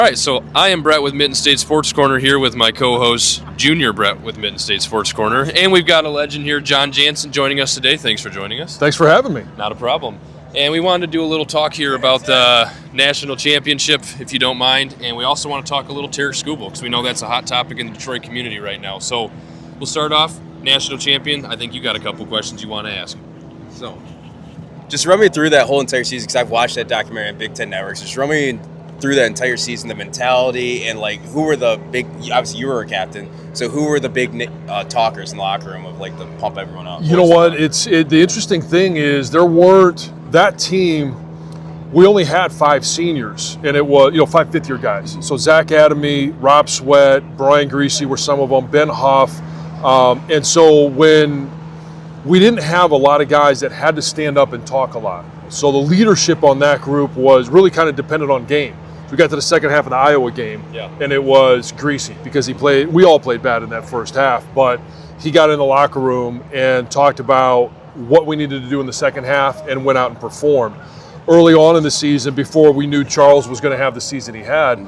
All right, so I am Brett with Mitten State Sports Corner here with my co-host, Junior Brett with Mitten State Sports Corner. And we've got a legend here, John Jansen, joining us today. Thanks for joining us. Thanks for having me. Not a problem. And we wanted to do a little talk here about the national championship, if you don't mind. And we also want to talk a little Terry Scoobel, because we know that's a hot topic in the Detroit community right now. So we'll start off, national champion. I think you got a couple questions you want to ask. So just run me through that whole entire season, because I've watched that documentary on Big Ten Networks. Just run me through that entire season, the mentality, and like who were the big, obviously you were a captain, so who were the big talkers in the locker room of like to pump everyone up? You know what, the interesting thing is there weren't, that team, we only had 5 seniors, and it was, 5 fifth-year guys. So Zach Adamy, Rob Sweat, Brian Greasy were some of them, Ben Huff. And so when we didn't have a lot of guys that had to stand up and talk a lot. So the leadership on that group was really kind of dependent on game. We got to the second half of the Iowa game, and it was Greasy because we all played bad in that first half, but he got in the locker room and talked about what we needed to do in the second half and went out and performed. Early on in the season, before we knew Charles was going to have the season he had,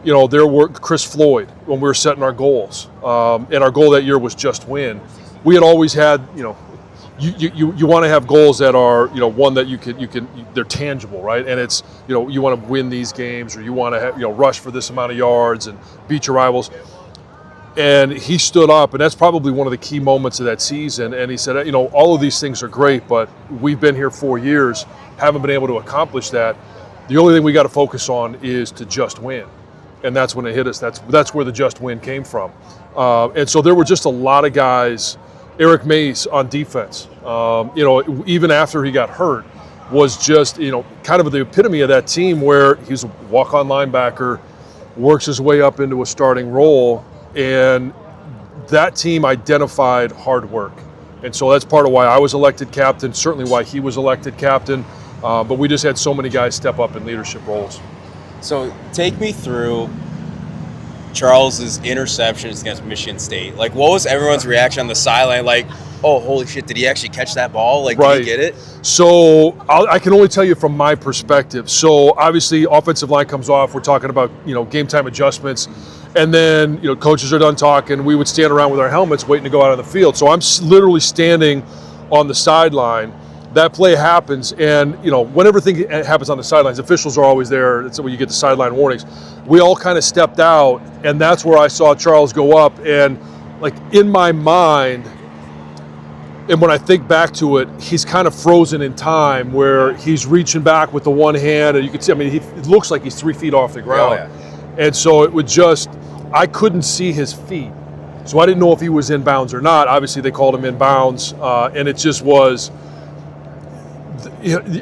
there were Chris Floyd when we were setting our goals, and our goal that year was just win. We had always had, you want to have goals that are, one that you can they're tangible, right? And it's, you want to win these games, or you want to have, rush for this amount of yards and beat your rivals. And he stood up, and that's probably one of the key moments of that season. And he said, all of these things are great, but we've been here 4 years, haven't been able to accomplish that. The only thing we got to focus on is to just win. And that's when it hit us. That's where the just win came from. And so there were just a lot of guys. Eric Mays on defense, even after he got hurt, was just, kind of the epitome of that team where he's a walk-on linebacker, works his way up into a starting role, and that team identified hard work. And so that's part of why I was elected captain, certainly why he was elected captain, but we just had so many guys step up in leadership roles. So take me through Charles's interceptions against Michigan State. Like, what was everyone's reaction on the sideline? Like, oh, holy shit, did he actually catch that ball? Like, right. Did he get it? So I can only tell you from my perspective. So obviously, offensive line comes off. We're talking about, game time adjustments. And then, coaches are done talking. We would stand around with our helmets waiting to go out on the field. So I'm literally standing on the sideline. That play happens, and whenever thing happens on the sidelines, officials are always there. That's when you get the sideline warnings. We all kind of stepped out, and that's where I saw Charles go up. And like in my mind, and when I think back to it, he's kind of frozen in time, where he's reaching back with the one hand, and you can see. It looks like he's 3 feet off the ground, and so it would just, I couldn't see his feet, so I didn't know if he was in bounds or not. Obviously, they called him in bounds, and it just was.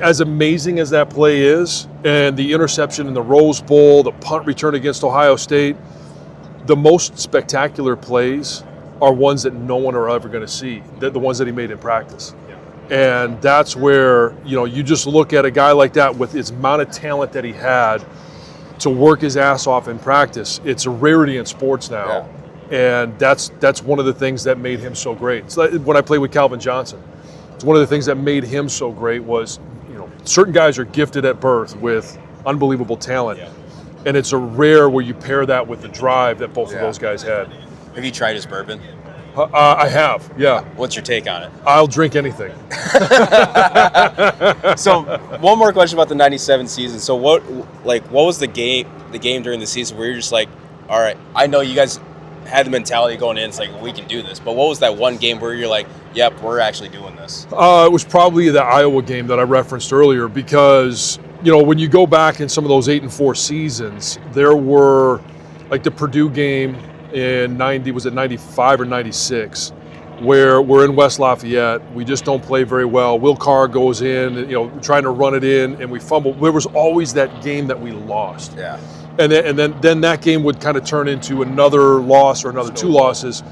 As amazing as that play is, and the interception in the Rose Bowl, the punt return against Ohio State, the most spectacular plays are ones that no one are ever going to see, the ones that he made in practice. And that's where, you just look at a guy like that with his amount of talent that he had to work his ass off in practice. It's a rarity in sports now. And that's one of the things that made him so great. It's like when I played with Calvin Johnson. One of the things that made him so great was, certain guys are gifted at birth with unbelievable talent. And it's a rare where you pair that with the drive that both of those guys had. Have you tried his bourbon? I have, yeah. What's your take on it? I'll drink anything. So one more question about the 97 season. So what was the game during the season where you're just like, all right, I know you guys had the mentality going in, it's like, we can do this. But what was that one game where you're like, yep, we're actually doing this? It was probably the Iowa game that I referenced earlier, because, when you go back in some of those 8-4 seasons, there were, like the Purdue game in 95 or 96, where we're in West Lafayette. We just don't play very well. Will Carr goes in, trying to run it in, and we fumble. There was always that game that we lost. Yeah. And then that game would kind of turn into another loss or another 2 losses.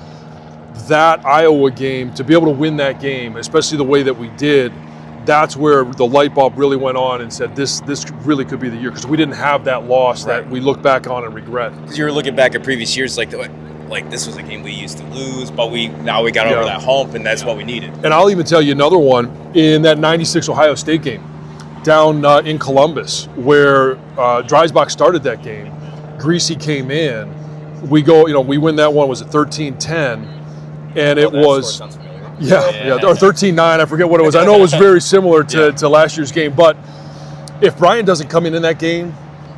That Iowa game, to be able to win that game, especially the way that we did, that's where the light bulb really went on and said, this really could be the year, because we didn't have that loss that we look back on and regret. Because you were looking back at previous years, like this was a game we used to lose, but now we got over that hump, and that's what we needed. And I'll even tell you another one in that 96 Ohio State game down in Columbus, where Dreisbach started that game. Greasy came in, we win that one, was it 13-10, and it That score was, sounds familiar. yeah, or 13-9, I forget what it was. I know it was very similar to last year's game, but if Brian doesn't come in that game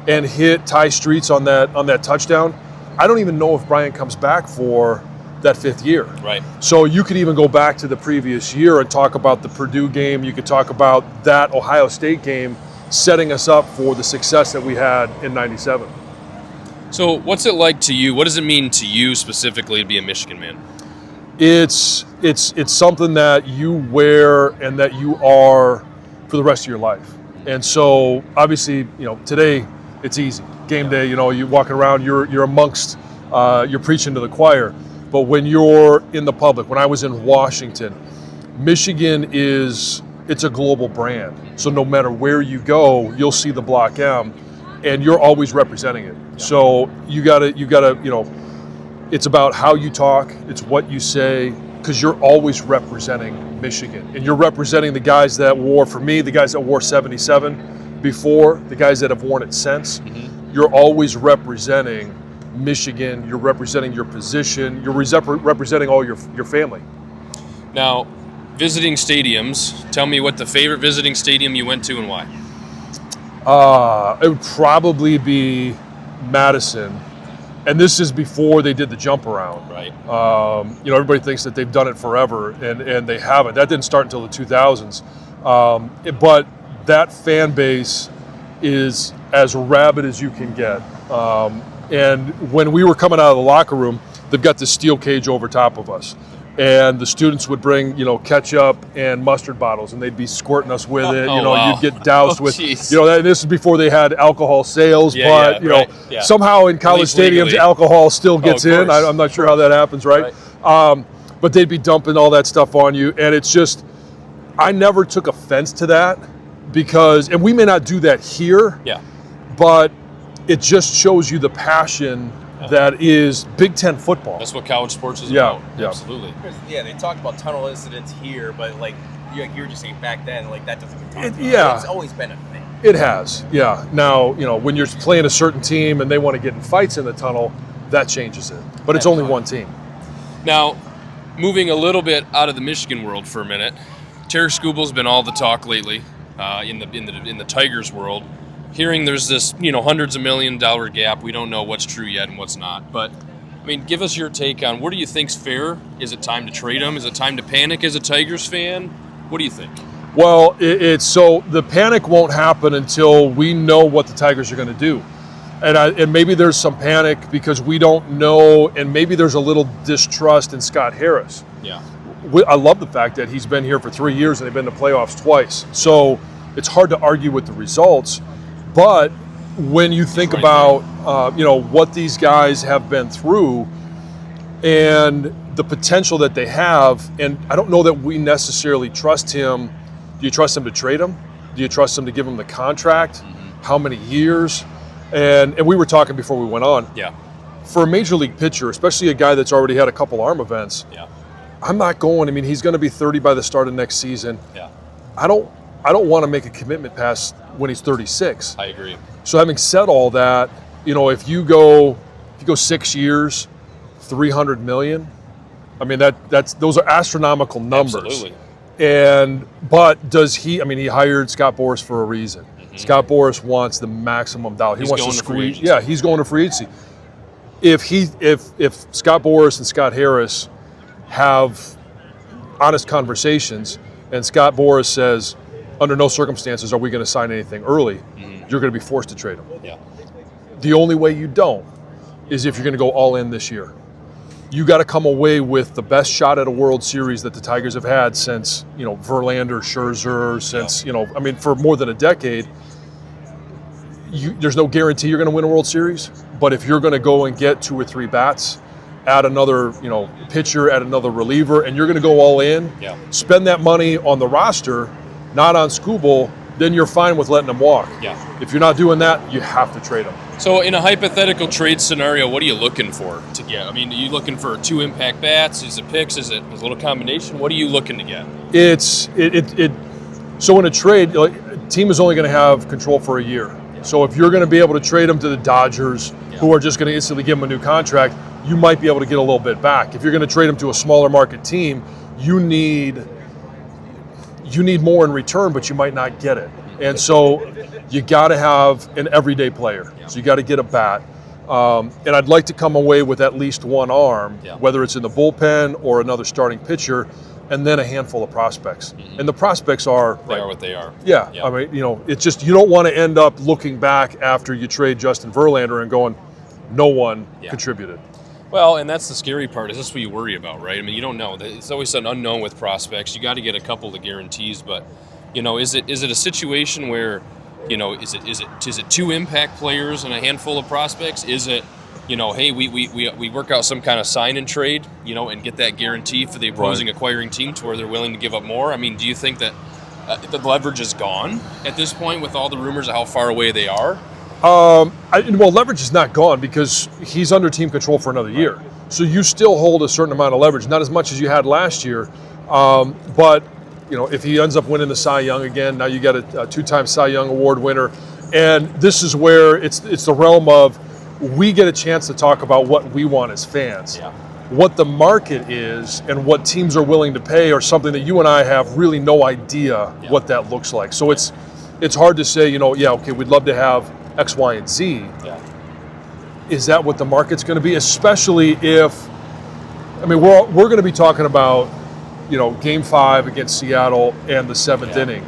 and hit Ty Streets on that touchdown, I don't even know if Brian comes back for that 5th year. Right. So you could even go back to the previous year and talk about the Purdue game. You could talk about that Ohio State game setting us up for the success that we had in '97. So what's it like to you? What does it mean to you specifically to be a Michigan man? It's something that you wear and that you are for the rest of your life. And so obviously, today it's easy. Game day, you're walking around, you're amongst, you're preaching to the choir. But when you're in the public, when I was in Washington, Michigan it's a global brand. So no matter where you go, you'll see the Block M, and you're always representing it. Yeah. So you gotta, it's about how you talk, it's what you say, because you're always representing Michigan. And you're representing the guys that wore, for me, the guys that wore 77 before, the guys that have worn it since. Mm-hmm. You're always representing Michigan, you're representing your position, you're representing all your family. Now, visiting stadiums, tell me what the favorite visiting stadium you went to and why. It would probably be Madison. And this is before they did the jump around. Right. Everybody thinks that they've done it forever, and they haven't. That didn't start until the 2000s. But that fan base is as rabid as you can get. And when we were coming out of the locker room, they've got this steel cage over top of us. And the students would bring, ketchup and mustard bottles, and they'd be squirting us with it. Wow. You'd get doused with, geez. this is before they had alcohol sales, somehow in college stadiums, alcohol still gets in. I'm not sure how that happens, right? But they'd be dumping all that stuff on you. And it's just, I never took offense to that and we may not do that here, but it just shows you the passion that is Big Ten football. That's what college sports is about. Yeah. Absolutely. Yeah, they talked about tunnel incidents here, but like you were just saying back then, like that doesn't get talked about. Yeah. It's always been a thing. It has, yeah. Now, when you're playing a certain team and they want to get in fights in the tunnel, that changes it. But it's only one team. Now, moving a little bit out of the Michigan world for a minute, Terry Scooble's been all the talk lately in the Tigers world. Hearing there's this, hundreds of $1 million gap. We don't know what's true yet and what's not. But, give us your take on what do you think's fair? Is it time to trade him? Is it time to panic as a Tigers fan? What do you think? Well, it's so the panic won't happen until we know what the Tigers are going to do. And maybe there's some panic because we don't know, and maybe there's a little distrust in Scott Harris. Yeah. I love the fact that he's been here for 3 years and they've been to playoffs twice. So it's hard to argue with the results. But when you think about, what these guys have been through and the potential that they have, and I don't know that we necessarily trust him. Do you trust him to trade him? Do you trust him to give him the contract? Mm-hmm. How many years? And we were talking before we went on. Yeah. For a major league pitcher, especially a guy that's already had a couple arm events, I'm not going. He's going to be 30 by the start of next season. Yeah. I don't want to make a commitment past when he's 36. I agree. So having said all that, if you go 6 years, $300 million, those are astronomical numbers. Absolutely. But does he hired Scott Boras for a reason. Mm-hmm. Scott Boras wants the maximum dollar. He wants to squeeze. Yeah, he's going to free agency. If Scott Boras and Scott Harris have honest conversations and Scott Boras says, under no circumstances are we going to sign anything early, you're going to be forced to trade him. Yeah. The only way you don't is if you're going to go all in this year. You got to come away with the best shot at a World Series that the Tigers have had since, Verlander, Scherzer, for more than a decade. There's no guarantee you're going to win a World Series, but if you're going to go and get 2 or 3 bats, add another, pitcher, add another reliever, and you're going to go all in, spend that money on the roster, not on Scooble, then you're fine with letting them walk. Yeah. If you're not doing that, you have to trade them. So in a hypothetical trade scenario, what are you looking for to get? Are you looking for 2 impact bats? Is it picks? Is it a little combination? What are you looking to get? So in a trade, a team is only going to have control for a year. So if you're going to be able to trade him to the Dodgers, who are just going to instantly give him a new contract, you might be able to get a little bit back. If you're going to trade him to a smaller market team, you need more in return, but you might not get it. And so you got to have an everyday player. So you got to get a bat. And I'd like to come away with at least one arm, whether it's in the bullpen or another starting pitcher, and then a handful of prospects. And the prospects are what they are. Yeah. I mean, it's just you don't want to end up looking back after you trade Justin Verlander and going, no one contributed. Well, and that's the scary part. Is this what you worry about, right? I mean, you don't know. It's always an unknown with prospects. You got to get a couple of guarantees, but is it a situation where, is it two impact players and a handful of prospects? Is it, hey, we work out some kind of sign and trade, and get that guarantee for the opposing acquiring team to where they're willing to give up more? I mean, do you think that the leverage is gone at this point with all the rumors of how far away they are? Leverage is not gone because he's under team control for another year. So you still hold a certain amount of leverage, not as much as you had last year, but if he ends up winning the Cy Young again, now you got a two-time Cy Young Award winner, and this is where it's the realm of we get a chance to talk about what we want as fans. Yeah. What the market is and what teams are willing to pay are something that you and I have really no idea what that looks like. So it's hard to say, okay, we'd love to have X, Y, and Z. Yeah. Is that what the market's going to be? Especially if, we're going to be talking about, Game 5 against Seattle and the 7th inning,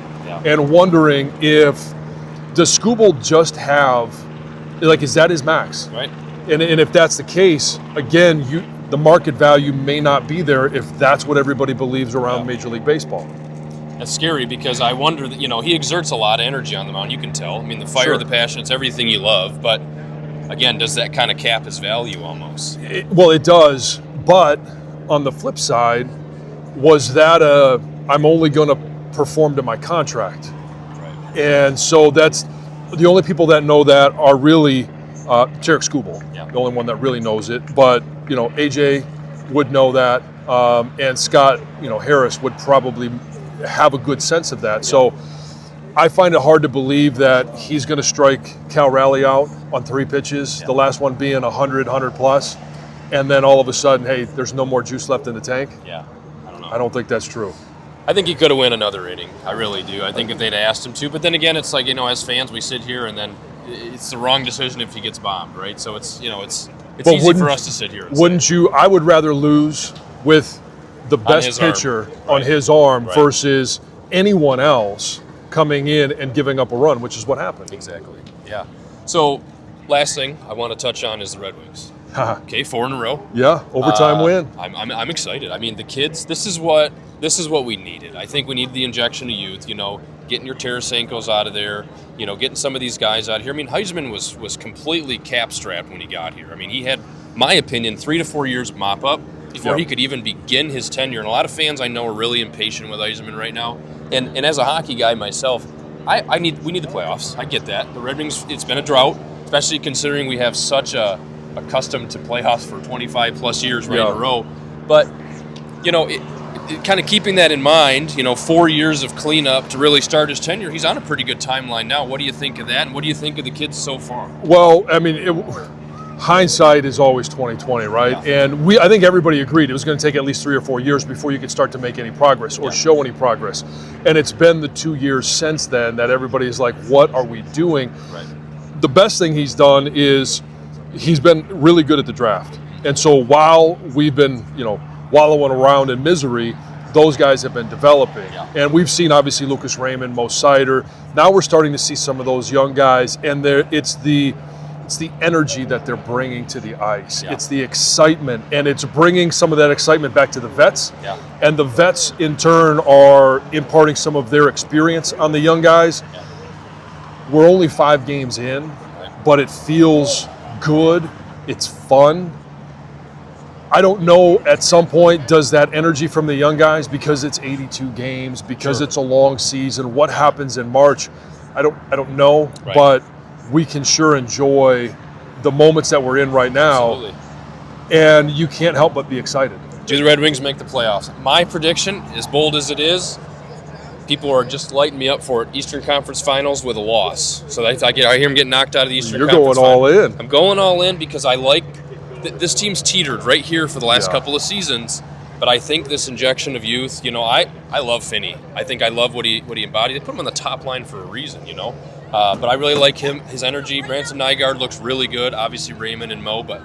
and wondering does Skubal just have, is that his max? Right. And if that's the case, again, the market value may not be there if that's what everybody believes around Major League Baseball. That's scary because I wonder that, he exerts a lot of energy on the mound. You can tell. I mean, the fire, the passion, it's everything you love. But again, does that kind of cap his value almost? It does. But on the flip side, was that I'm only going to perform to my contract? Right. And so that's the only people that know that are really Tarek Skubal, the only one that really knows it. But, AJ would know that, and Scott, Harris would probably have a good sense of that. So I find it hard to believe that he's going to strike Cal Raleigh out on 3 pitches, the last one being 100 plus, and then all of a sudden, hey, there's no more juice left in the tank. Yeah, I don't know. I don't think that's true. I think he could have won another inning. I really do. I think if they'd asked him to. But then again, it's like, as fans, we sit here and then it's the wrong decision if he gets bombed, right? So it's easy for us to sit here and wouldn't you? I would rather lose with the best pitcher on his arm versus anyone else coming in and giving up a run, which is what happened. Exactly. Yeah. So, last thing I want to touch on is the Red Wings. Okay, 4 in a row. Yeah, overtime win. I'm excited. I mean, the kids. This is what we needed. I think we needed the injection of youth. Getting your Tarasenko's out of there. Getting some of these guys out here. I mean, Heisman was completely cap-strapped when he got here. I mean, he had, my opinion, 3 to 4 years of mop-up before he could even begin his tenure. And a lot of fans I know are really impatient with Heisman right now. And as a hockey guy myself, we need the playoffs. I get that. The Red Wings, it's been a drought, especially considering we have such a accustomed to playoffs for 25 plus years in a row. But, kind of keeping that in mind, 4 years of cleanup to really start his tenure, he's on a pretty good timeline now. What do you think of that? And what do you think of the kids so far? Well, hindsight is always 20/20, right? Yeah. And I think everybody agreed it was going to take at least 3 or 4 years before you could start to make any progress or show any progress. And it's been the 2 years since then that everybody is like, what are we doing? Right. The best thing he's done is he's been really good at the draft. And so while we've been, wallowing around in misery, those guys have been developing. Yeah. And we've seen, obviously, Lucas Raymond, Mo Sider. Now we're starting to see some of those young guys, and it's the energy that they're bringing to the ice. Yeah. It's the excitement, and it's bringing some of that excitement back to the vets. Yeah. And the vets, in turn, are imparting some of their experience on the young guys. Yeah. We're only 5 games in, but it feels good. It's fun. I don't know, at some point, does that energy from the young guys, because it's 82 games, because it's a long season, what happens in March? I don't know, but we can sure enjoy the moments that we're in right now. Absolutely. And you can't help but be excited. Do the Red Wings make the playoffs? My prediction, as bold as it is, people are just lighting me up for it. Eastern Conference Finals with a loss. So I hear him get knocked out of the Eastern Conference You're going all in. I'm going all in because I like this team's teetered right here for the last couple of seasons. But I think this injection of youth, I love Finney. I think I love what he embodied. They put him on the top line for a reason, But I really like him, his energy. Branson Nygaard looks really good. Obviously Raymond and Mo, but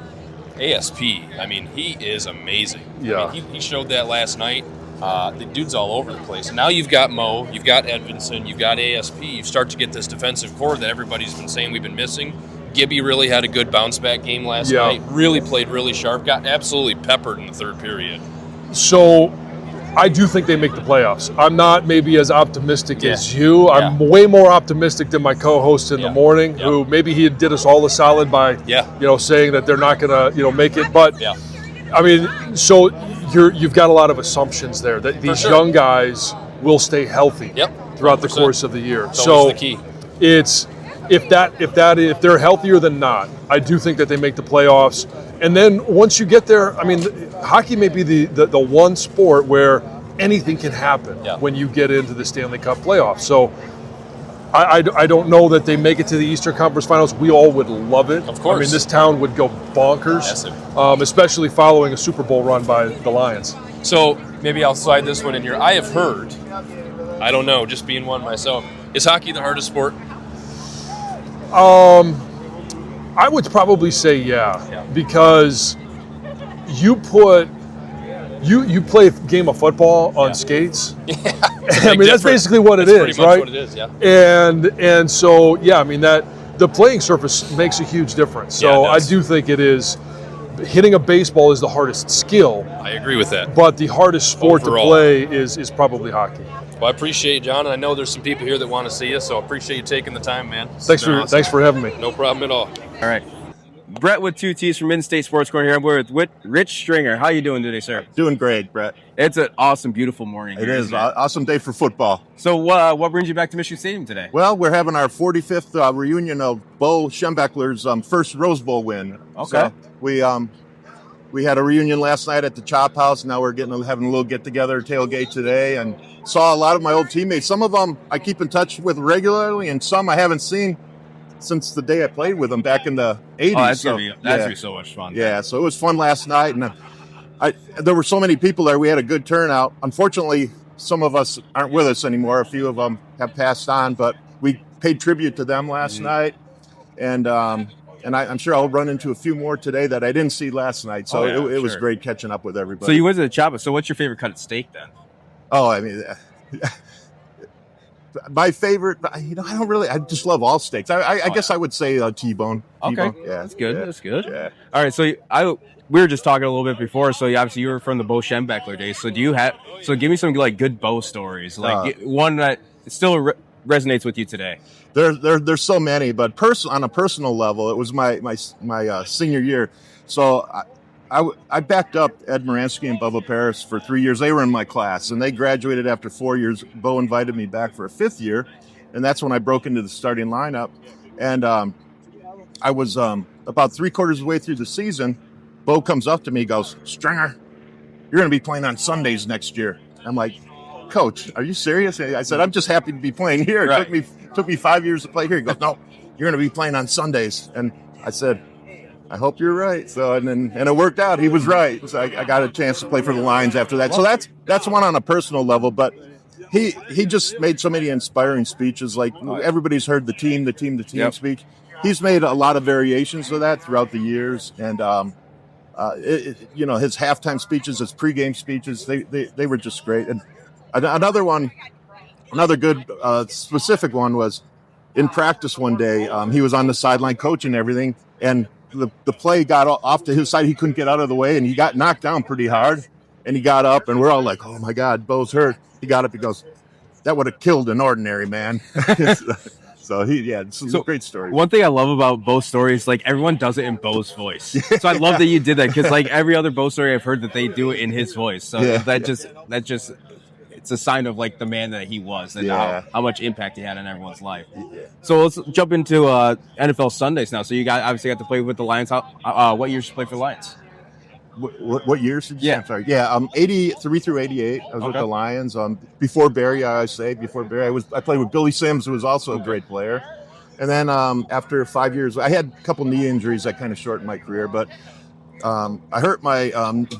ASP, he is amazing. Yeah. He showed that last night. The dude's all over the place. And now you've got Mo, you've got Edvinson, you've got ASP. You start to get this defensive core that everybody's been saying we've been missing. Gibby really had a good bounce-back game last night. Really played really sharp. Got absolutely peppered in the third period. So I do think they make the playoffs. I'm not maybe as optimistic as you. I'm way more optimistic than my co-host in the morning, who maybe he did us all a solid by, saying that they're not going to, make it. But, so you've got a lot of assumptions there that these young guys will stay healthy throughout the course of the year. That's always the key. It's if they're healthier than not, I do think that they make the playoffs. And then once you get there, hockey may be the one sport where anything can happen when you get into the Stanley Cup playoffs. So I don't know that they make it to the Eastern Conference Finals. We all would love it. Of course. This town would go bonkers, especially following a Super Bowl run by the Lions. So maybe I'll slide this one in here. I have heard, I don't know, just being one myself, is hockey the hardest sport? I would probably say because you play a game of football on skates. That's basically what it is, right? What it is, And so that the playing surface makes a huge difference. So I do think it is. Hitting a baseball is the hardest skill. I agree with that. But the hardest sport to play is probably hockey. Well, I appreciate you, John, and I know there's some people here that want to see you, so I appreciate you taking the time, man. Thanks for having me. No problem at all. All right. Brett with 2 T's from Mid-State Sports Corner here. I'm with Rich Strenger. How you doing today, sir? Doing great, Brett. It's an awesome, beautiful morning. It is. Awesome day for football. So what brings you back to Michigan Stadium today? Well, we're having our 45th reunion of Bo Schembechler's first Rose Bowl win. Okay. So we had a reunion last night at the Chop House. Now we're having a little get-together, tailgate today, and saw a lot of my old teammates. Some of them I keep in touch with regularly, and some I haven't seen since the day I played with them back in the 80s. Oh, that's going to be so much fun. Yeah, so it was fun last night, and there were so many people there. We had a good turnout. Unfortunately, some of us aren't with us anymore. A few of them have passed on, but we paid tribute to them last night, and I'm sure I'll run into a few more today that I didn't see last night. So it was great catching up with everybody. So you went to the Chop. So what's your favorite cut of steak then? Oh, my favorite, I just love all steaks. I guess I would say T-bone. Okay, T-bone. Yeah, that's good. Yeah. That's good. Yeah. All right, so we were just talking a little bit before. So obviously you were from the Bo Schembechler days. So give me some good Bo stories, one that still resonates with you today. There's so many, but on a personal level, it was my senior year. So I backed up Ed Moransky and Bubba Paris for 3 years. They were in my class, and they graduated after 4 years. Bo invited me back for a 5th year, and that's when I broke into the starting lineup. And I was about 3/4 of the way through the season. Bo comes up to me, goes, "Strenger, you're going to be playing on Sundays next year." I'm like, "Coach, are you serious?" I said, "I'm just happy to be playing here. It took me 5 years to play here." He goes, "No, you're going to be playing on Sundays." And I said, "I hope you're right." So and it worked out. He was right. So I got a chance to play for the Lions after that. So that's one on a personal level. But he just made so many inspiring speeches. Like everybody's heard the team speech. He's made a lot of variations of that throughout the years. And his halftime speeches, his pregame speeches, they were just great. And another good specific one was in practice one day. He was on the sideline coaching everything, and the play got off to his side. He couldn't get out of the way, and he got knocked down pretty hard. And he got up, and we're all like, "Oh my God, Bo's hurt." He got up. He goes, "That would have killed an ordinary man." So it's a great story. One thing I love about Bo's story is everyone does it in Bo's voice. So I love that you did that, because every other Bo story I've heard that they do it in his voice. So that just it's a sign of the man that he was and how much impact he had on everyone's life. Yeah. So let's jump into NFL Sundays now. So you obviously got to play with the Lions. What years did you play for the Lions? What years did you say? Yeah. I'm sorry. Yeah, 83 through 88. I was with Okay. the Lions. Before Barry, I say before Barry, I played with Billy Sims, who was also a great player. And then after 5 years, I had a couple knee injuries that kind of shortened my career, but I hurt my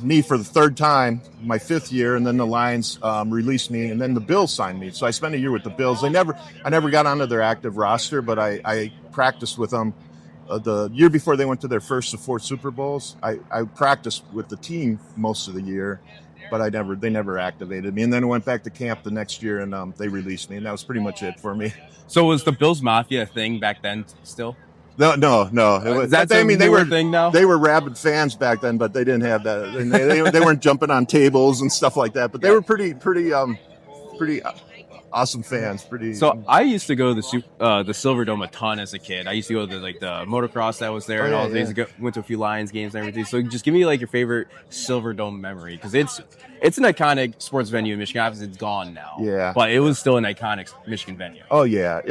knee for the third time, my 5th year, and then the Lions released me, and then the Bills signed me. So I spent a year with the Bills. I never got onto their active roster, but I practiced with them. The year before they went to their first of 4 Super Bowls, I practiced with the team most of the year, but they never activated me. And then I went back to camp the next year, and they released me, and that was pretty much it for me. So was the Bills Mafia a thing back then still? No. It was, That's I mean, they were thing now. They were rabid fans back then, but they didn't have that. And they weren't jumping on tables and stuff like that. But they were pretty awesome fans. So I used to go to the Silverdome a ton as a kid. I used to go to the motocross that was there and all the days. Went to a few Lions games and everything. So just give me like your favorite Silverdome memory, because it's an iconic sports venue in Michigan. Obviously, it's gone now. Yeah, but it was still an iconic Michigan venue. Oh yeah.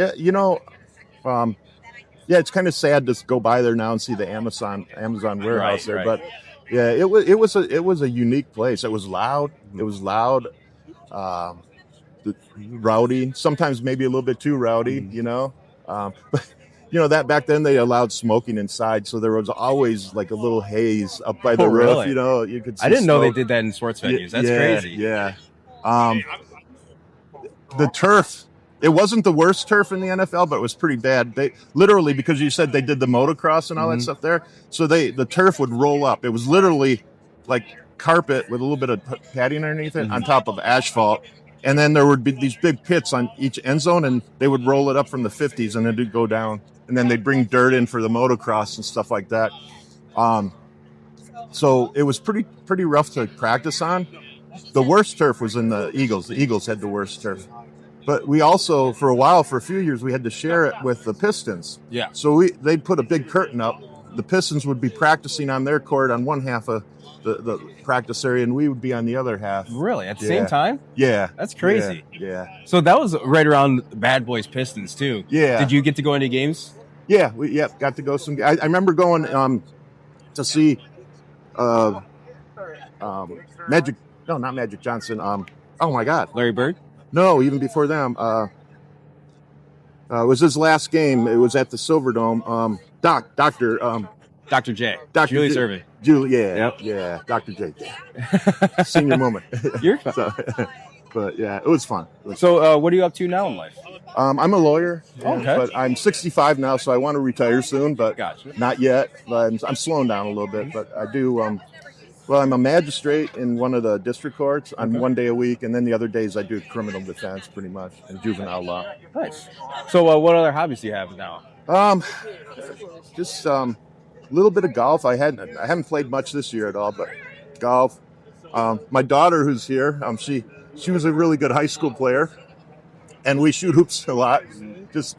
Yeah, it's kind of sad to go by there now and see the Amazon warehouse there, but yeah, it was a unique place. It was loud. It was loud. Rowdy, sometimes maybe a little bit too rowdy, but that back then they allowed smoking inside, so there was always like a little haze up by the roof. Really? You could see I didn't know smoke. they did that in sports venues. That's crazy. Yeah. The turf, it wasn't the worst turf in the NFL, but it was pretty bad. They literally, because you said they did the motocross and all that stuff there, so the turf would roll up. It was literally like carpet with a little bit of padding underneath it on top of asphalt. And then there would be these big pits on each end zone, and they would roll it up from the 50s, and then it'd go down. And then they'd bring dirt in for the motocross and stuff like that. So it was pretty rough to practice on. The worst turf was in the Eagles. The Eagles had the worst turf. But we also, for a few years, we had to share it with the Pistons. Yeah. So they'd put a big curtain up. The Pistons would be practicing on their court on one half of the practice area, and we would be on the other half. Really? At the same time? Yeah. That's crazy. Yeah. So that was right around Bad Boys Pistons, too. Yeah. Did you get to go into games? Yeah. Got to go some. I remember going to see Magic. No, not Magic Johnson. Oh, my God. Larry Bird? No, even before them. It was his last game. It was at the Silverdome. Dr. J. Dr. Julius Irving. Yeah, Dr. J. Senior moment. You're fine. But yeah, it was fun. So what are you up to now in life? I'm a lawyer, Okay. but I'm 65 now, so I want to retire soon, but Gotcha. not yet. But I'm slowing down a little bit, but I do. I'm a magistrate in one of the district courts. I'm 1 day a week, and then the other days I do criminal defense, pretty much, and juvenile law. Nice. So what other hobbies do you have now? Just a little bit of golf. I haven't played much this year at all, but golf. My daughter, who's here, she was a really good high school player, and we shoot hoops a lot. Just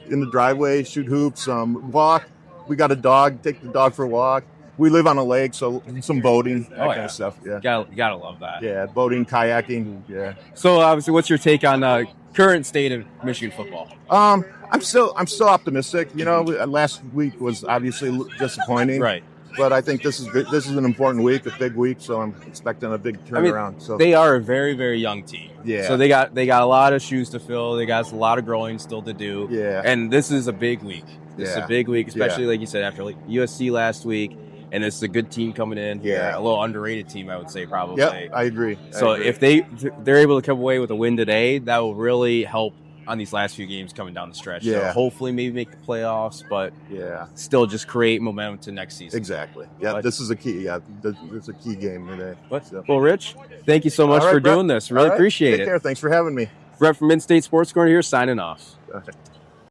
in the driveway, shoot hoops. Walk. We got a dog. Take the dog for a walk. We live on a lake, so some boating, that kind of stuff. Yeah, You gotta love that. Yeah, boating, kayaking. Yeah. So obviously, what's your take on current state of Michigan football? I'm still optimistic. Last week was obviously disappointing. Right. But I think this is good. This is an important week, a big week, so I'm expecting a big turnaround. So they are a very, very young team. Yeah. So they got a lot of shoes to fill. They got a lot of growing still to do. Yeah. And this is a big week. This is a big week, especially like you said after USC last week. And it's a good team coming in. Yeah. A little underrated team, I would say, probably. Yep, I agree. So if they're able to come away with a win today, that will really help on these last few games coming down the stretch. Yeah. So hopefully maybe make the playoffs, but still just create momentum to next season. Exactly. Yeah, this is a key. Yeah, this is a key game today. Well, Rich, thank you so much for doing this. Really appreciate it. Take care. Thanks for having me. Brett from In-State Sports Corner here, signing off. Okay.